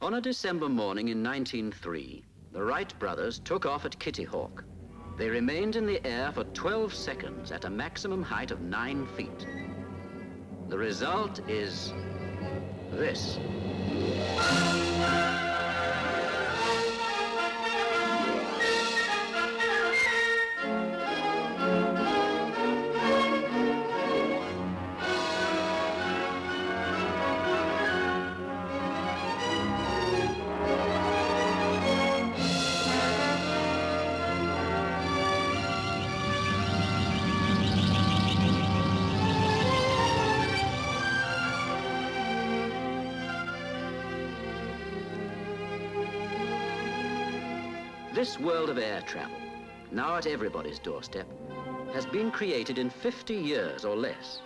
On a December morning in 1903, the Wright brothers took off at Kitty Hawk. They remained in the air for 12 seconds at a maximum height of 9 feet. The result is this. This world of air travel, now at everybody's doorstep, has been created in 50 years or less.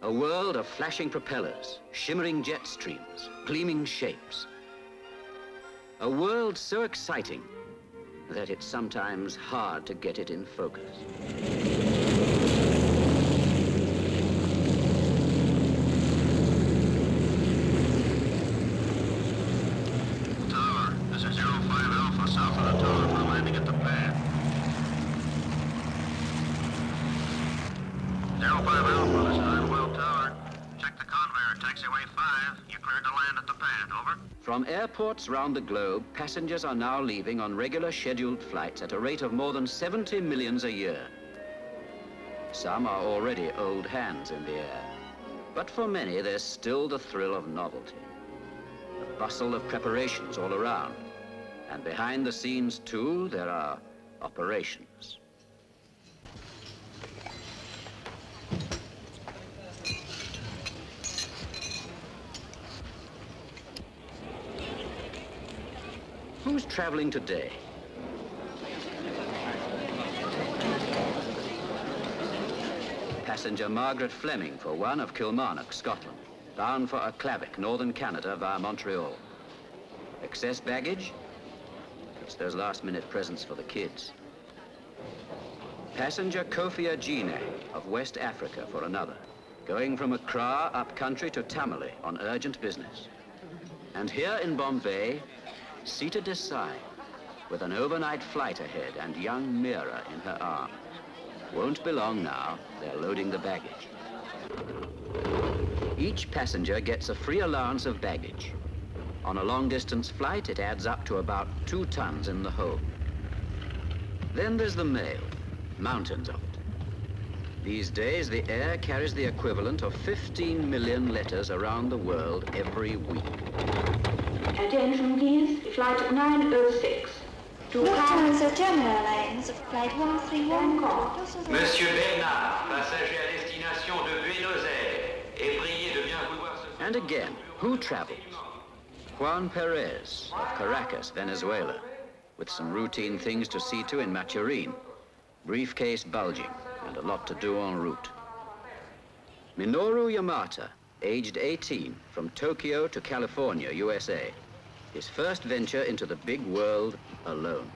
A world of flashing propellers, shimmering jet streams, gleaming shapes. A world so exciting that it's sometimes hard to get it in focus. From airports round the globe, passengers are now leaving on regular scheduled flights at a rate of more than 70 million a year. Some are already old hands in the air, but for many there's still the thrill of novelty. The bustle of preparations all around, and behind the scenes too, there are operations. Who's traveling today? Passenger Margaret Fleming, for one, of Kilmarnock, Scotland, bound for Aklavik, northern Canada via Montreal. Excess baggage? It's those last-minute presents for the kids. Passenger Kofi Agene of West Africa, for another, going from Accra up country to Tamale on urgent business. And here in Bombay, Sita Desai, with an overnight flight ahead and young Meera in her arms. Won't be long now, they're loading the baggage. Each passenger gets a free allowance of baggage. On a long-distance flight, it adds up to about 2 tons in the hold. Then there's the mail, mountains of it. These days, the air carries the equivalent of 15 million letters around the world every week. Attention please, flight 906. Lufthansa German Airlines, flight 131. Monsieur Bernard, passager à destination de Buenos Aires, et priez de bien vouloir se... And again, who travels? Juan Perez of Caracas, Venezuela, with some routine things to see to in Maturin, briefcase bulging, and a lot to do en route. Minoru Yamata, aged 18, from Tokyo to California, USA. His first venture into the big world alone.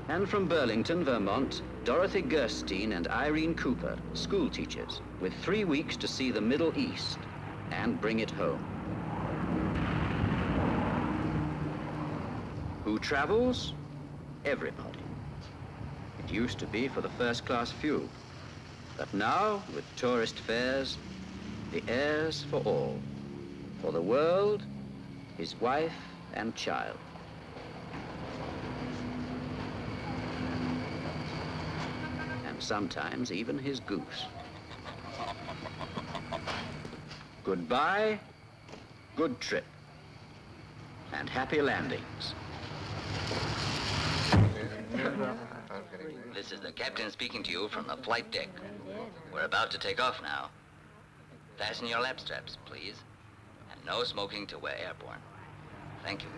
And from Burlington, Vermont, Dorothy Gerstein and Irene Cooper, school teachers, with 3 weeks to see the Middle East and bring it home. Who travels? Everybody. It used to be for the first-class few. But now, with tourist fares, the air's for all. For the world, his wife and child. And sometimes even his goose. Goodbye, good trip, and happy landings. This is the captain speaking to you from the flight deck. We're about to take off now. Fasten your lap straps, please. And no smoking till we're airborne. Thank you.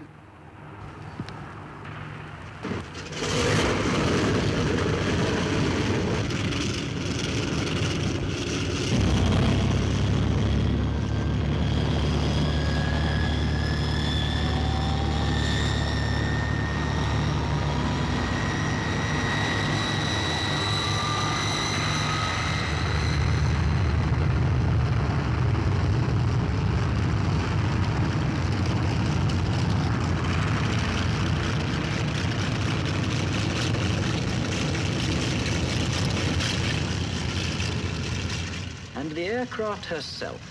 the aircraft herself,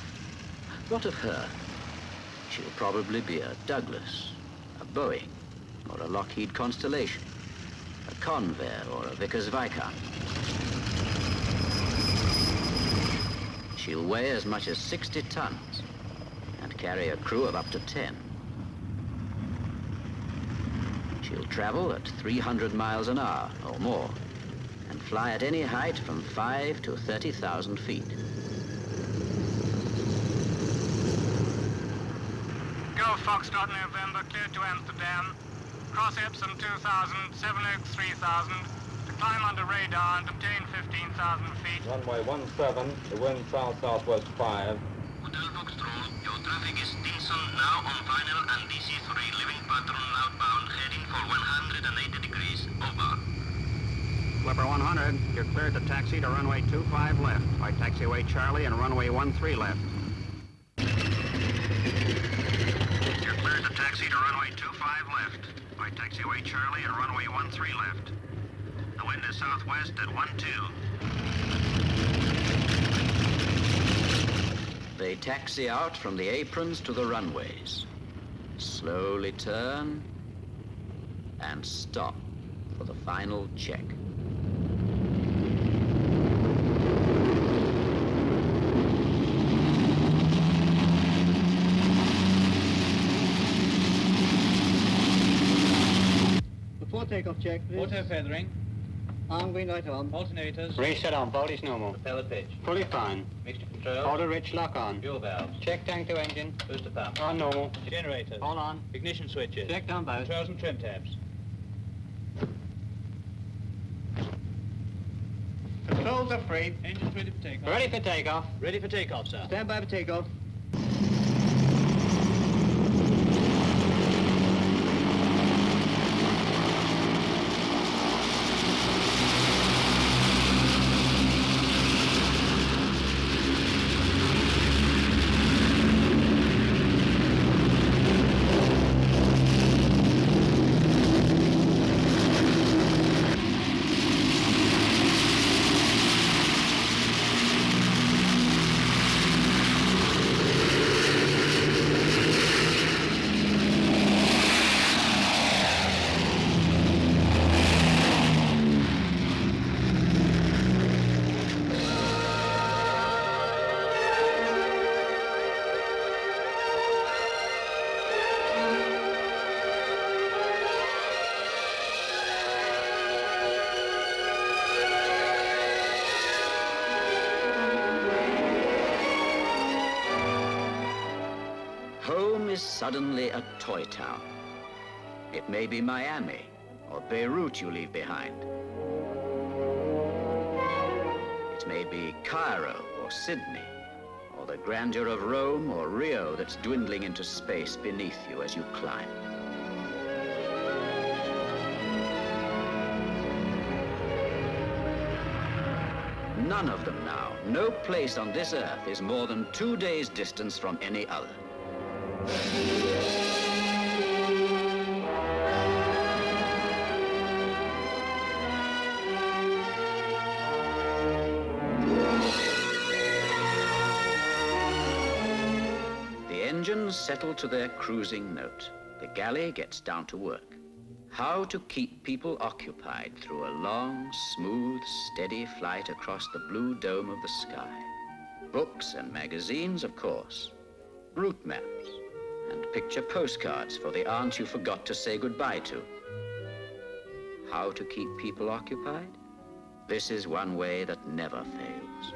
what of her? She'll probably be a Douglas, a Boeing, or a Lockheed Constellation, a Convair or a Vickers Viscount. She'll weigh as much as 60 tons and carry a crew of up to 10. She'll travel at 300 miles an hour or more and fly at any height from 5 to 30,000 feet. Go Foxtrot November, clear to Amsterdam. Cross Epsom 2000, 7 Oaks 3000. To climb under radar and obtain 15,000 feet. Runway 17, the wind south-southwest 5. Hotel Foxtrot, your traffic is Stinson, now on final and DC-3 living pattern outbound, heading for 180 degrees, over. Clipper 100, you're cleared to taxi to runway 25 left, by taxiway Charlie and runway 13 left. You're cleared to taxi to runway 25 left, by taxiway Charlie and runway 13 left. The wind is southwest at 12. They taxi out from the aprons to the runways, slowly turn and stop for the final check. Before takeoff check, please. Auto feathering. Arm green light on. Alternators. Reset on, boat is normal. Propeller pitch. Fully fine. Mixture control. Auto rich lock on. Fuel valves. Check tank to engine. Booster pump. On normal. Generators. All on. Ignition switches. Check down both. Controls and trim tabs. Controls are free. Engines ready for takeoff. Ready for takeoff. Ready for takeoff, sir. Stand by for takeoff. Home is suddenly a toy town. It may be Miami or Beirut you leave behind. It may be Cairo or Sydney, or the grandeur of Rome or Rio that's dwindling into space beneath you as you climb. None of them now. No place on this earth is more than 2 days' distance from any other. The engines settle to their cruising note. The galley gets down to work. How to keep people occupied through a long, smooth, steady flight across the blue dome of the sky. Books and magazines, of course. Route maps and picture postcards for the aunt you forgot to say goodbye to. How to keep people occupied? This is one way that never fails.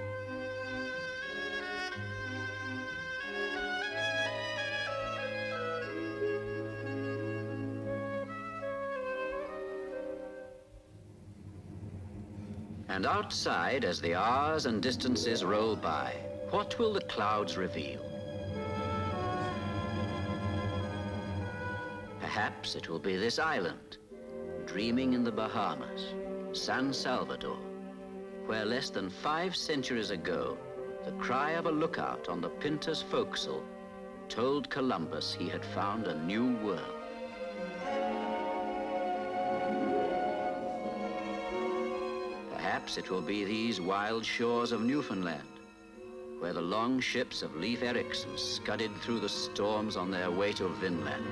And outside, as the hours and distances roll by, what will the clouds reveal? Perhaps it will be this island, dreaming in the Bahamas, San Salvador, where less than 5 centuries ago, the cry of a lookout on the Pinta's forecastle told Columbus he had found a new world. Perhaps it will be these wild shores of Newfoundland, where the long ships of Leif Erikson scudded through the storms on their way to Vinland.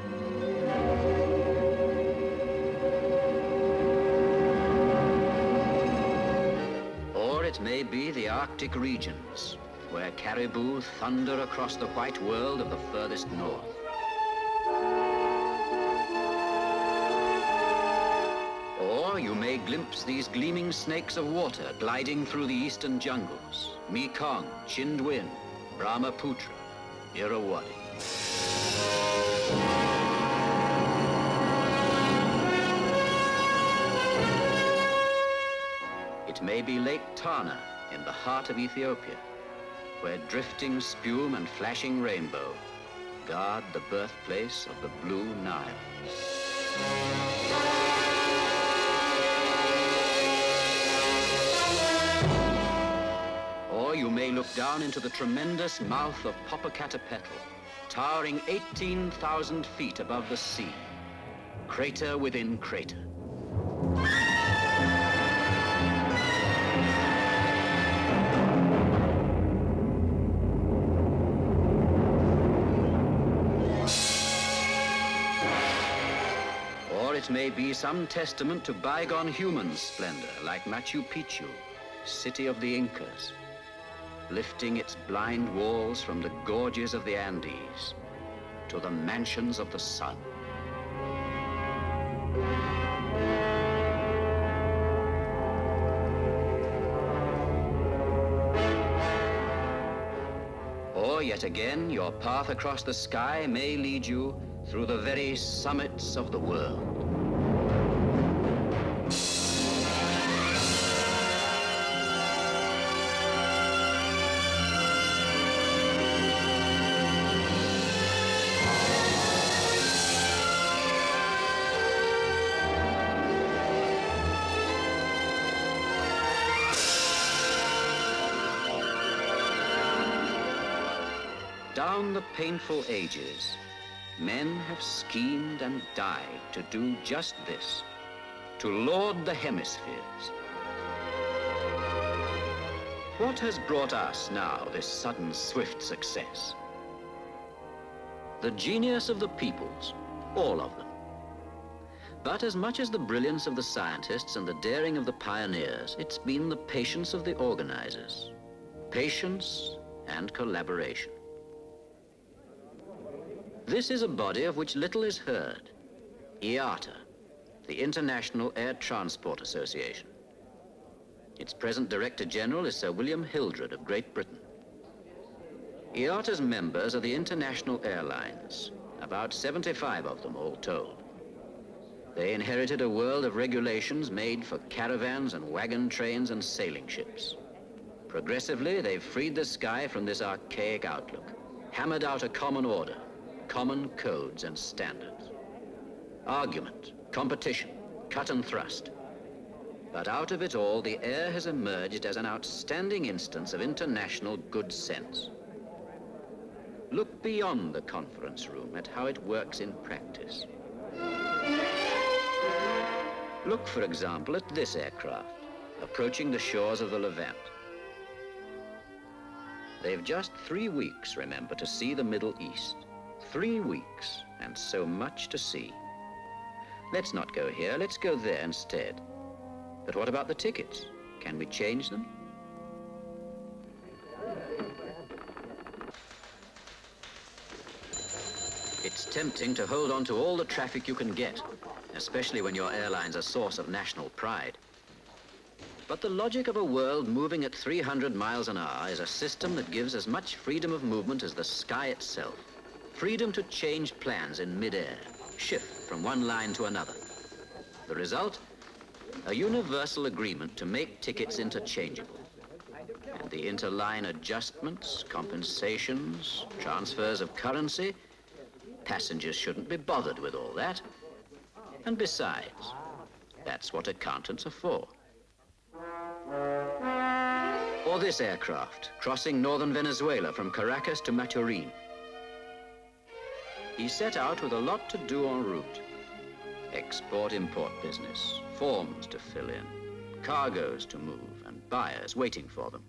Or it may be the Arctic regions, where caribou thunder across the white world of the furthest north. Or you may glimpse these gleaming snakes of water gliding through the eastern jungles. Mekong, Chindwin, Brahmaputra, Irrawaddy. It may be Lake Tana in the heart of Ethiopia, where drifting spume and flashing rainbow guard the birthplace of the Blue Nile. Or you may look down into the tremendous mouth of Popocatépetl, towering 18,000 feet above the sea, crater within crater. Or it may be some testament to bygone human splendor, like Machu Picchu, city of the Incas, lifting its blind walls from the gorges of the Andes to the mansions of the sun. Or yet again, your path across the sky may lead you through the very summits of the world. Down the painful ages, men have schemed and died to do just this, to lord the hemispheres. What has brought us now this sudden, swift success? The genius of the peoples, all of them. But as much as the brilliance of the scientists and the daring of the pioneers, it's been the patience of the organizers. Patience and collaboration. This is a body of which little is heard, IATA, the International Air Transport Association. Its present Director General is Sir William Hildred of Great Britain. IATA's members are the international airlines, about 75 of them all told. They inherited a world of regulations made for caravans and wagon trains and sailing ships. Progressively, they've freed the sky from this archaic outlook, hammered out a common order, common codes and standards. Argument, competition, cut and thrust. But out of it all, the air has emerged as an outstanding instance of international good sense. Look beyond the conference room at how it works in practice. Look, for example, at this aircraft, approaching the shores of the Levant. They've just 3 weeks, remember, to see the Middle East. 3 weeks, and so much to see. Let's not go here, let's go there instead. But what about the tickets? Can we change them? It's tempting to hold on to all the traffic you can get, especially when your airline's a source of national pride. But the logic of a world moving at 300 miles an hour is a system that gives as much freedom of movement as the sky itself. Freedom to change plans in mid-air, shift from one line to another. The result? A universal agreement to make tickets interchangeable. And the interline adjustments, compensations, transfers of currency, passengers shouldn't be bothered with all that. And besides, that's what accountants are for. Or this aircraft, crossing northern Venezuela from Caracas to Maturin. He set out with a lot to do en route. Export-import business, forms to fill in, cargoes to move, and buyers waiting for them.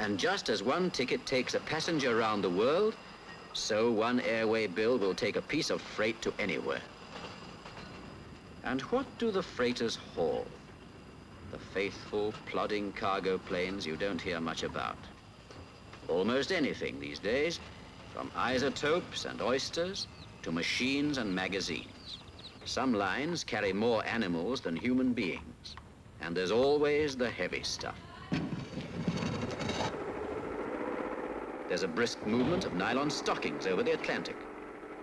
And just as one ticket takes a passenger around the world, so one airway bill will take a piece of freight to anywhere. And what do the freighters haul? The faithful, plodding cargo planes you don't hear much about. Almost anything these days, from isotopes and oysters to machines and magazines. Some lines carry more animals than human beings, and there's always the heavy stuff. There's a brisk movement of nylon stockings over the Atlantic,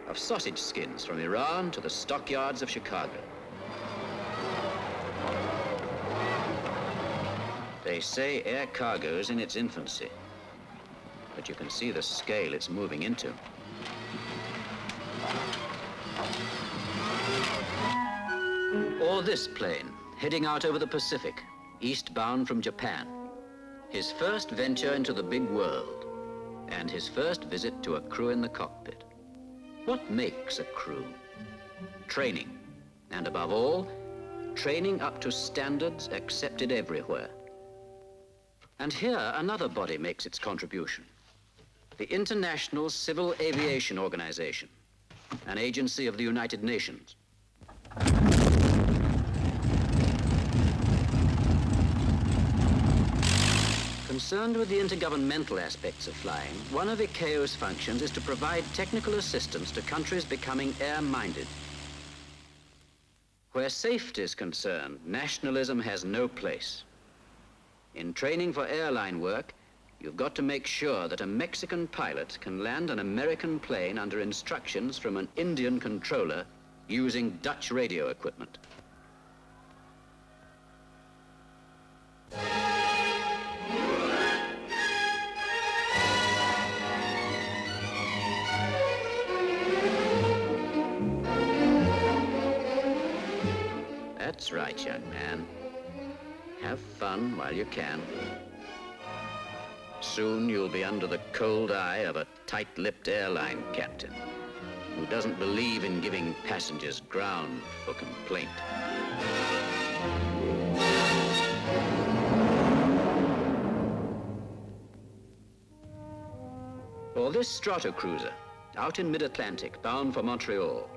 of sausage skins from Iran to the stockyards of Chicago. They say air cargo's in its infancy, but you can see the scale it's moving into. Or this plane, heading out over the Pacific, eastbound from Japan. His first venture into the big world, and his first visit to a crew in the cockpit. What makes a crew? Training, and above all, training up to standards accepted everywhere. And here another body makes its contribution. The International Civil Aviation Organization, an agency of the United Nations. Concerned with the intergovernmental aspects of flying, one of ICAO's functions is to provide technical assistance to countries becoming air-minded. Where safety is concerned, nationalism has no place. In training for airline work, you've got to make sure that a Mexican pilot can land an American plane under instructions from an Indian controller using Dutch radio equipment. That's right, young man. Have fun while you can. Soon you'll be under the cold eye of a tight-lipped airline captain who doesn't believe in giving passengers ground for complaint. Or this Stratocruiser, out in mid-Atlantic, bound for Montreal.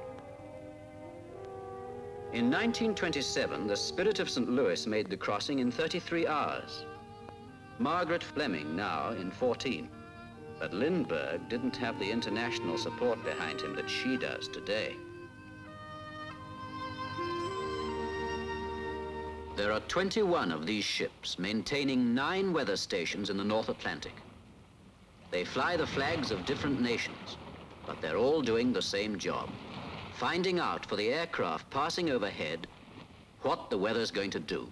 In 1927, the Spirit of St. Louis made the crossing in 33 hours. Margaret Fleming now in 14. But Lindbergh didn't have the international support behind him that she does today. There are 21 of these ships maintaining 9 weather stations in the North Atlantic. They fly the flags of different nations, but they're all doing the same job. Finding out for the aircraft passing overhead what the weather's going to do.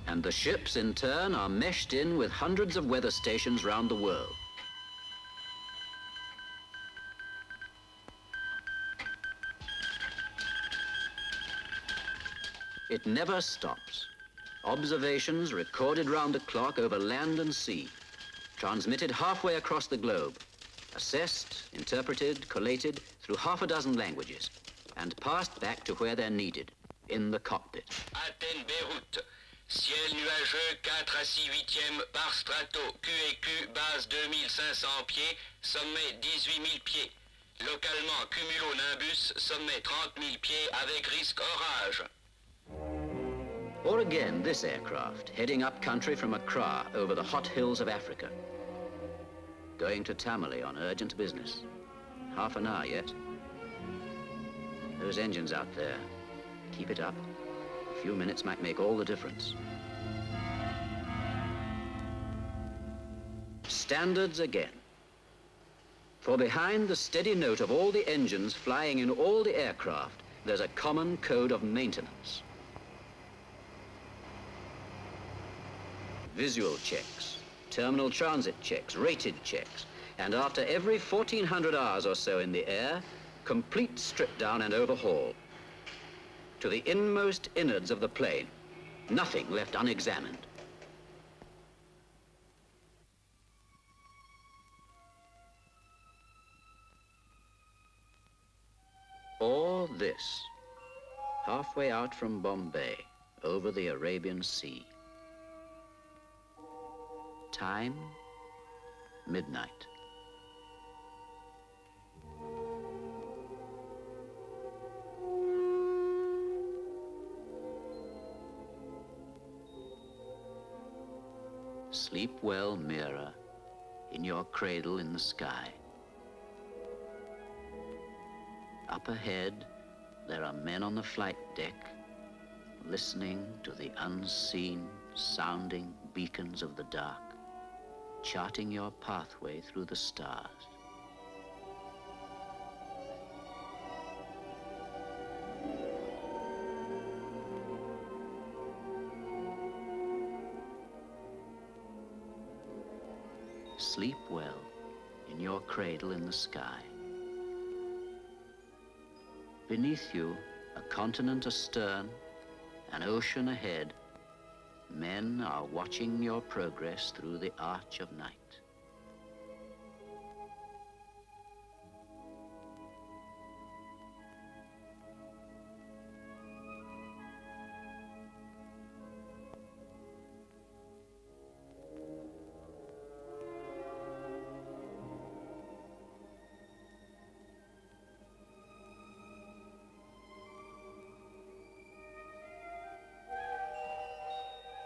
And the ships, in turn, are meshed in with hundreds of weather stations round the world. It never stops. Observations recorded round the clock over land and sea, transmitted halfway across the globe, assessed, interpreted, collated through half a dozen languages, and passed back to where they're needed, in the cockpit. Athènes, Beyrouth. Ciel nuageux 4 à 6 huitièmes par strato. QEQ, base 2500 pieds, sommet 18 000 pieds. Localement, cumulonimbus, sommet 30 000 pieds avec risque orage. Or again, this aircraft, heading up country from Accra over the hot hills of Africa. Going to Tamale on urgent business. Half an hour yet. Those engines out there, keep it up. A few minutes might make all the difference. Standards again. For behind the steady note of all the engines flying in all the aircraft, there's a common code of maintenance. Visual checks, terminal transit checks, rated checks, and after every 1,400 hours or so in the air, complete strip down and overhaul. to the inmost innards of the plane, nothing left unexamined. All this, halfway out from Bombay, over the Arabian Sea. Time, midnight. Sleep well, Mira, in your cradle in the sky. Up ahead, there are men on the flight deck, listening to the unseen, sounding beacons of the dark, charting your pathway through the stars. Sleep well in your cradle in the sky. Beneath you, a continent astern, an ocean ahead, men are watching your progress through the arch of night.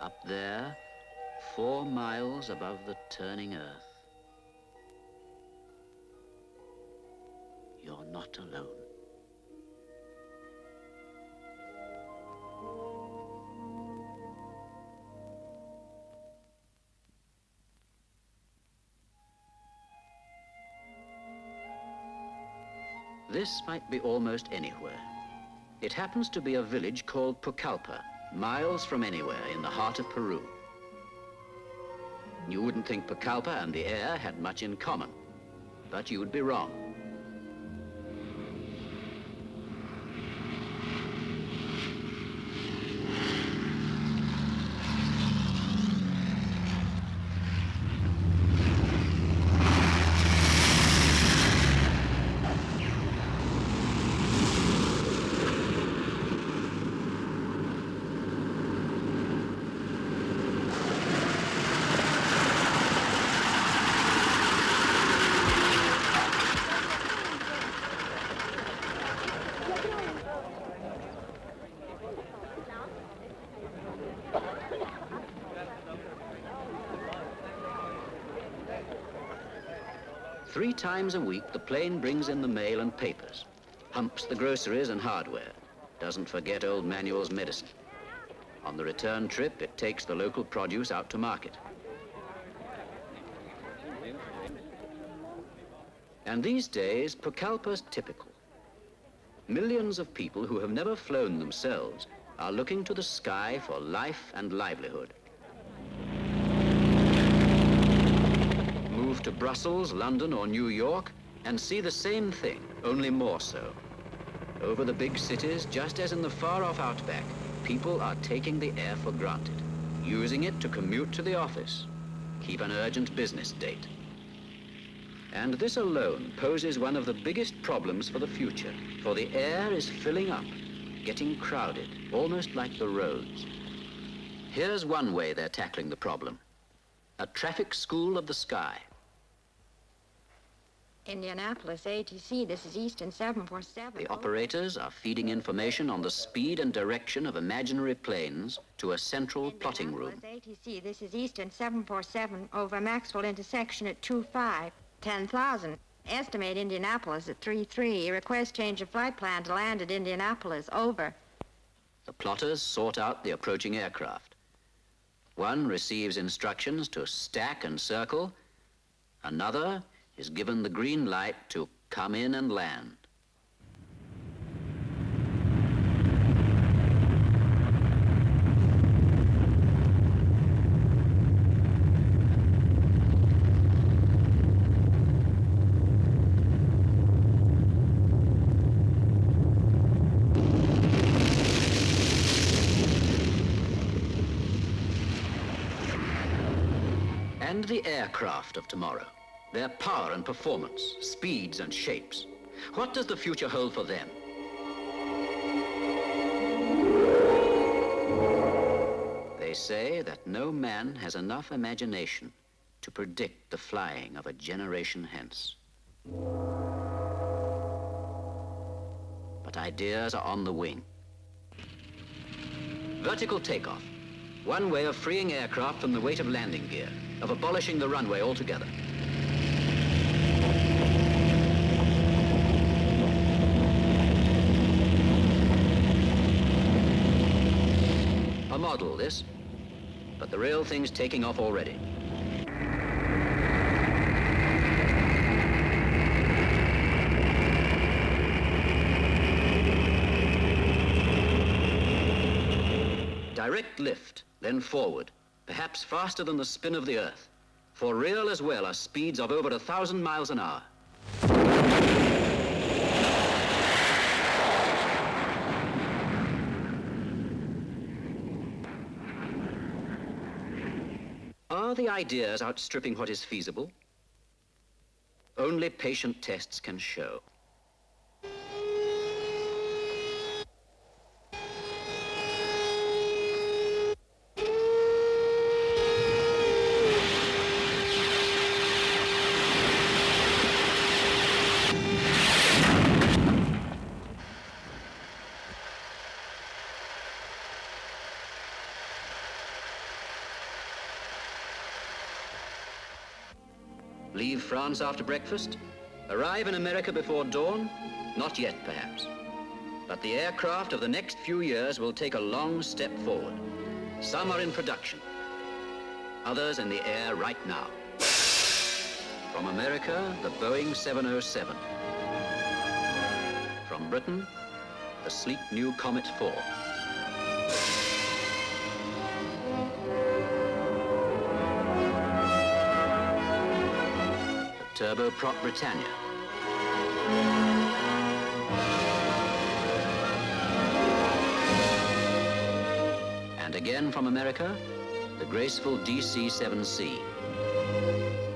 Up there, 4 miles above the turning earth, you're not alone. This might be almost anywhere. It happens to be a village called Pucallpa, miles from anywhere in the heart of Peru. You wouldn't think Pucallpa and the air had much in common, but you'd be wrong. Three times a week, the plane brings in the mail and papers, humps the groceries and hardware, doesn't forget old Manuel's medicine. On the return trip, it takes the local produce out to market. And these days, Pucallpa's typical. Millions of people who have never flown themselves are looking to the sky for life and livelihood. Move to Brussels, London, or New York and see the same thing, only more so. Over the big cities, just as in the far-off outback, people are taking the air for granted, using it to commute to the office, keep an urgent business date. And this alone poses one of the biggest problems for the future, for the air is filling up, getting crowded, almost like the roads. Here's one way they're tackling the problem: a traffic school of the sky. Indianapolis, ATC, this is Eastern 747. The operators are feeding information on the speed and direction of imaginary planes to a central plotting room. ATC, this is Eastern 747 over Maxwell intersection at 25, 10,000. Estimate Indianapolis at 33. Request change of flight plan to land at Indianapolis. Over. The plotters sort out the approaching aircraft. One receives instructions to stack and circle. Another is given the green light to come in and land. And the aircraft of tomorrow, their power and performance, speeds and shapes. What does the future hold for them? They say that no man has enough imagination to predict the flying of a generation hence. But ideas are on the wing. Vertical takeoff, one way of freeing aircraft from the weight of landing gear, of abolishing the runway altogether. A model, this, but the real thing's taking off already. Direct lift, then forward, perhaps faster than the spin of the Earth. For real as well are speeds of over 1,000 miles an hour. Are the ideas outstripping what is feasible? Only patient tests can show. Leave France after breakfast? Arrive in America before dawn? Not yet, perhaps. But the aircraft of the next few years will take a long step forward. Some are in production, others in the air right now. From America, the Boeing 707. From Britain, the sleek new Comet 4. Turboprop Britannia. And again from America, the graceful DC-7C.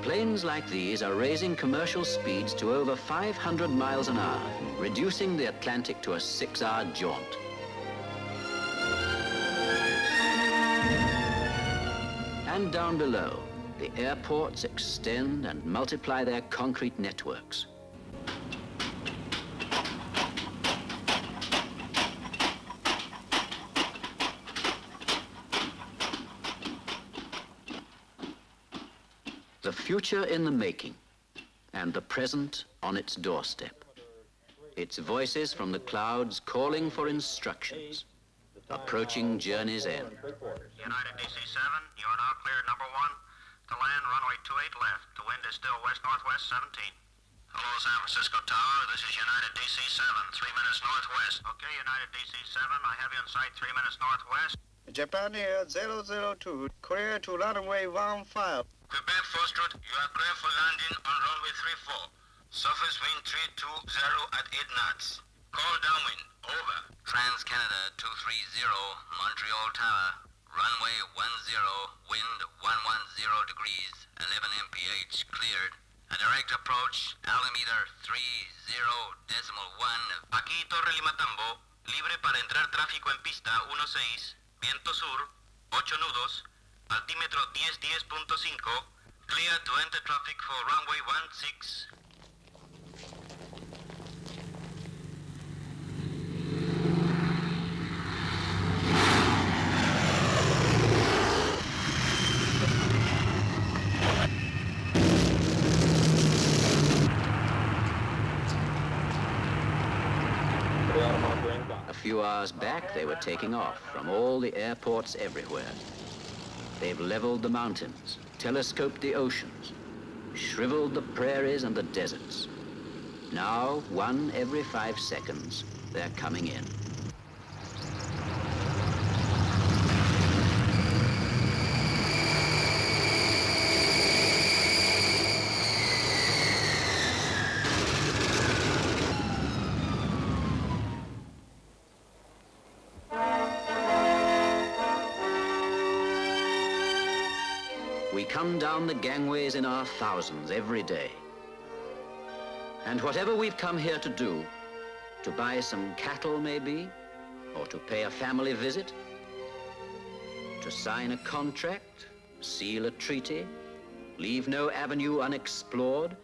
Planes like these are raising commercial speeds to over 500 miles an hour, reducing the Atlantic to a 6-hour jaunt. And down below, the airports extend and multiply their concrete networks. The future in the making, and the present on its doorstep. Its voices from the clouds calling for instructions, approaching journey's end. United DC-7, you are now cleared number 1. To land, runway 28 left. The wind is still west-northwest 17. Hello, San Francisco Tower. This is United DC-7, 3 minutes northwest. Okay, United DC-7, I have you in sight 3 minutes northwest. Japan Air 002, clear to runway 15. Quebec Foxtrot, you are clear for landing on runway 34. Surface wind 320 at 8 knots. Call downwind, over. Trans-Canada 230, Montreal Tower. Runway 10, wind 110 degrees, 11 mph, cleared. A direct approach, altimeter 30.1. Aquí Torre Lima Tambo, libre para entrar tráfico en pista 16, viento sur, 8 nudos, altímetro 10.5, clear to enter traffic for runway 16. A few hours back, they were taking off from all the airports everywhere. They've leveled the mountains, telescoped the oceans, shriveled the prairies and the deserts. Now, one every 5 seconds, they're coming in. We come down the gangways in our thousands every day. And whatever we've come here to do, to buy some cattle maybe, or to pay a family visit, to sign a contract, seal a treaty, leave no avenue unexplored,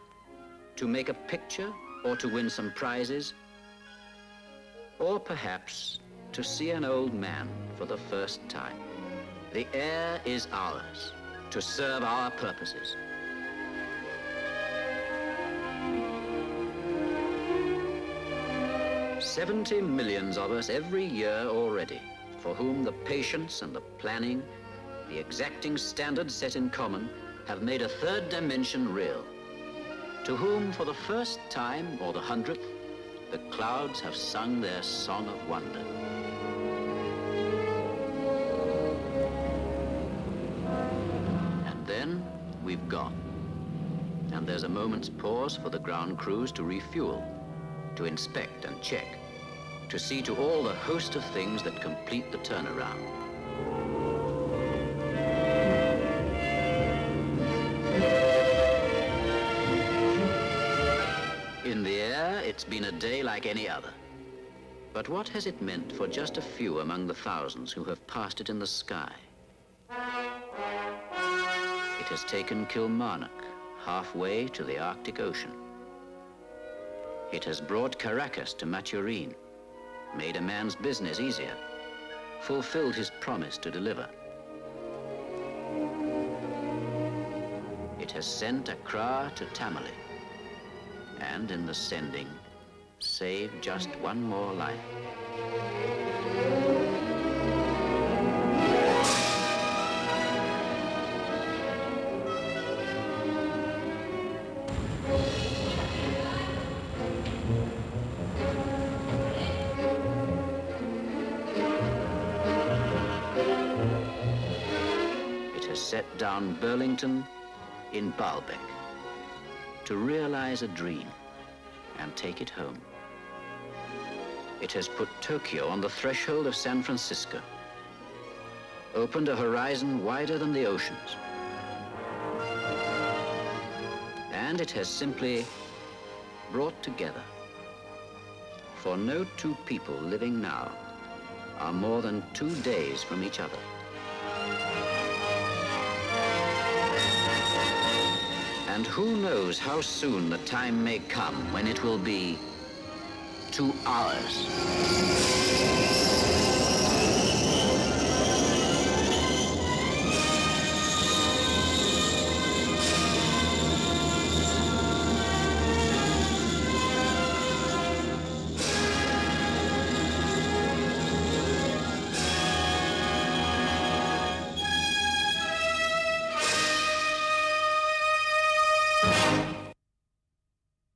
to make a picture or to win some prizes, or perhaps to see an old man for the first time. The air is ours to serve our purposes. $70 million of us every year already, for whom the patience and the planning, the exacting standards set in common, have made a third dimension real. To whom, for the first time, or the 100th, the clouds have sung their song of wonder. And then we've gone. And there's a moment's pause for the ground crews to refuel, to inspect and check, to see to all the host of things that complete the turnaround. In the air, it's been a day like any other. But what has it meant for just a few among the thousands who have passed it in the sky? It has taken Kilmarnock halfway to the Arctic Ocean. It has brought Caracas to Maturin, made a man's business easier, fulfilled his promise to deliver. It has sent Accra to Tamale, and in the sending, saved just one more life. It has set down Burlington in Baalbek to realize a dream and take it home. It has put Tokyo on the threshold of San Francisco, opened a horizon wider than the oceans. And it has simply brought together. For no two people living now are more than 2 days from each other. And who knows how soon the time may come when it will be 2 hours.